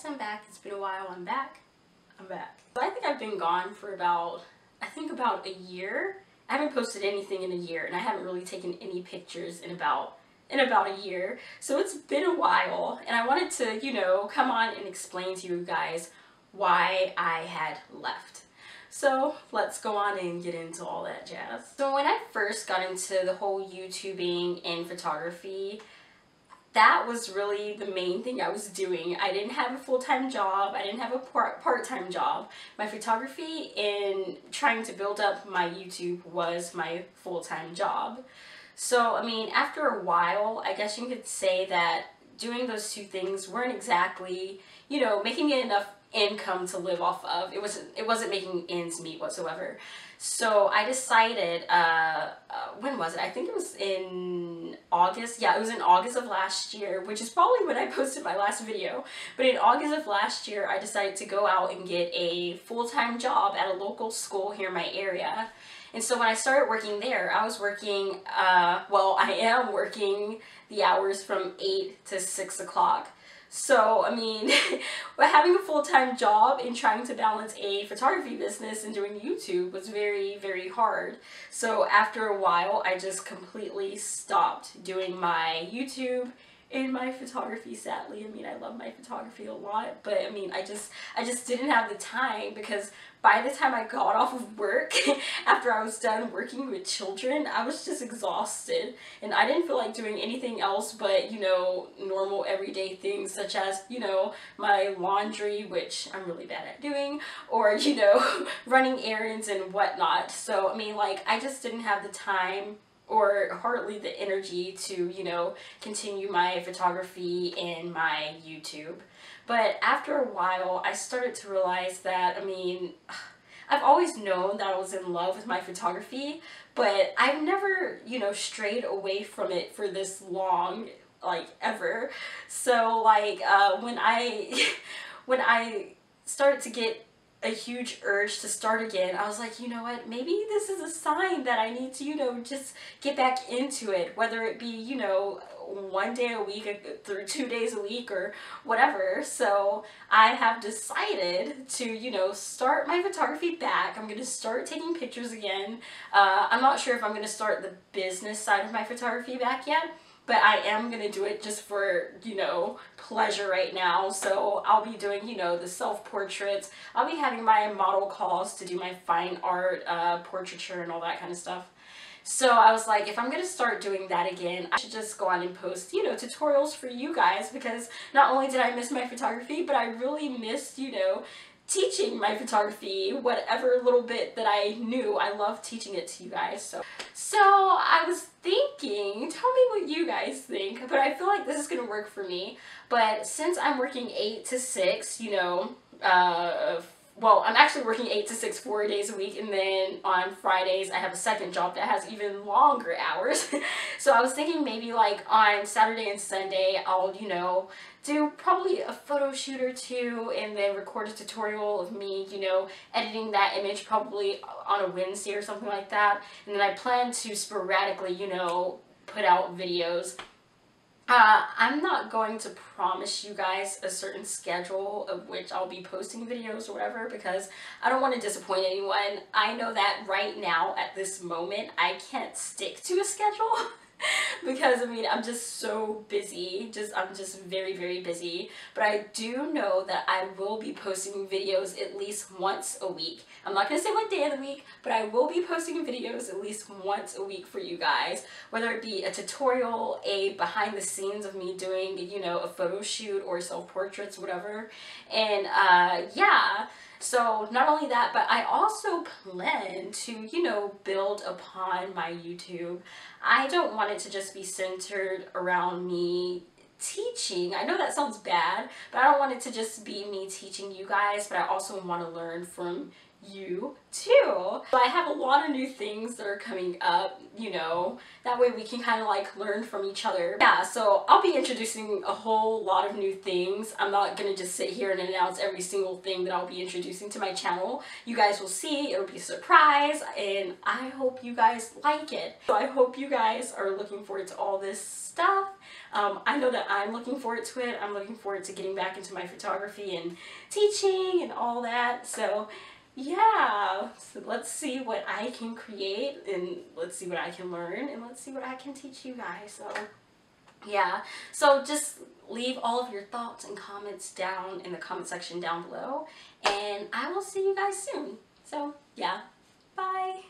Yes, I'm back. It's been a while. I'm back. I'm back. I think I've been gone for about a year. I haven't posted anything in a year, and I haven't really taken any pictures in about a year. So it's been a while, and I wanted to, you know, come on and explain to you guys why I had left. So let's go on and get into all that jazz. So when I first got into the whole YouTubing and photography, that was really the main thing I was doing. I didn't have a full-time job. I didn't have a part-time job. My photography and trying to build up my YouTube was my full-time job. So, I mean, after a while, I guess you could say that doing those two things weren't exactly, you know, making me enough income to live off of. It wasn't making ends meet whatsoever. So I decided, when was it? I think it was in August. Yeah, it was in August of last year, which is probably when I posted my last video. But in August of last year, I decided to go out and get a full-time job at a local school here in my area. And so when I started working there, I was working, well, I am working the hours from 8 to 6 o'clock. So, I mean, but having a full-time job and trying to balance a photography business and doing YouTube was very, very hard. So after a while, I just completely stopped doing my YouTube and my photography, sadly. I mean, I love my photography a lot, but I mean, I just didn't have the time, because by the time I got off of work, after I was done working with children, I was just exhausted, and I didn't feel like doing anything else but, you know, normal everyday things such as, you know, my laundry, which I'm really bad at doing, or, you know, running errands and whatnot. So, I mean, like, I just didn't have the time or hardly the energy to, you know, continue my photography and my YouTube. But after a while, I started to realize that, I mean, I've always known that I was in love with my photography, but I've never, you know, strayed away from it for this long, like, ever. So, like, when I started to get a huge urge to start again, I was like, you know what, maybe this is a sign that I need to, you know, just get back into it, whether it be, you know, 1 day a week through 2 days a week or whatever. So I have decided to, you know, start my photography back. I'm going to start taking pictures again. I'm not sure if I'm going to start the business side of my photography back yet, but I am going to do it just for, you know, pleasure right now. So I'll be doing, you know, the self-portraits. I'll be having my model calls to do my fine art, portraiture and all that kind of stuff. So I was like, if I'm going to start doing that again, I should just go on and post, you know, tutorials for you guys, because not only did I miss my photography, but I really missed, you know, teaching my photography, whatever little bit that I knew. I love teaching it to you guys. So I was thinking, tell me what you guys think, but I feel like this is gonna work for me. But since I'm working 8 to 6, you know, well, I'm actually working 8 to 6 4 days a week, and then on Fridays I have a second job that has even longer hours. So I was thinking maybe like on Saturday and Sunday I'll, you know, do probably a photo shoot or two, and then record a tutorial of me, you know, editing that image probably on a Wednesday or something like that. And then I plan to sporadically, you know, put out videos. I'm not going to promise you guys a certain schedule of which I'll be posting videos or whatever, because I don't want to disappoint anyone. I know that right now at this moment I can't stick to a schedule because, I mean, I'm just so busy. I'm just very, very busy. But I do know that I will be posting videos at least once a week. I'm not going to say what day of the week, but I will be posting videos at least once a week for you guys. Whether it be a tutorial, a behind the scenes of me doing, you know, a photo shoot or self-portraits, whatever. And, yeah. So not only that, but I also plan to, you know, build upon my YouTube. I don't want it to just be centered around me teaching. I know that sounds bad, but I don't want it to just be me teaching you guys, but I also want to learn from you too. So I have a lot of new things that are coming up, you know, that way we can kind of like learn from each other. Yeah, so I'll be introducing a whole lot of new things. I'm not gonna just sit here and announce every single thing that I'll be introducing to my channel. You guys will see, it'll be a surprise, and I hope you guys like it. So I hope you guys are looking forward to all this stuff. I know that I'm looking forward to it. I'm looking forward to getting back into my photography and teaching and all that. So yeah, so let's see what I can create, and let's see what I can learn, and let's see what I can teach you guys. So yeah, so just leave all of your thoughts and comments down in the comment section down below, and I will see you guys soon. So yeah, bye.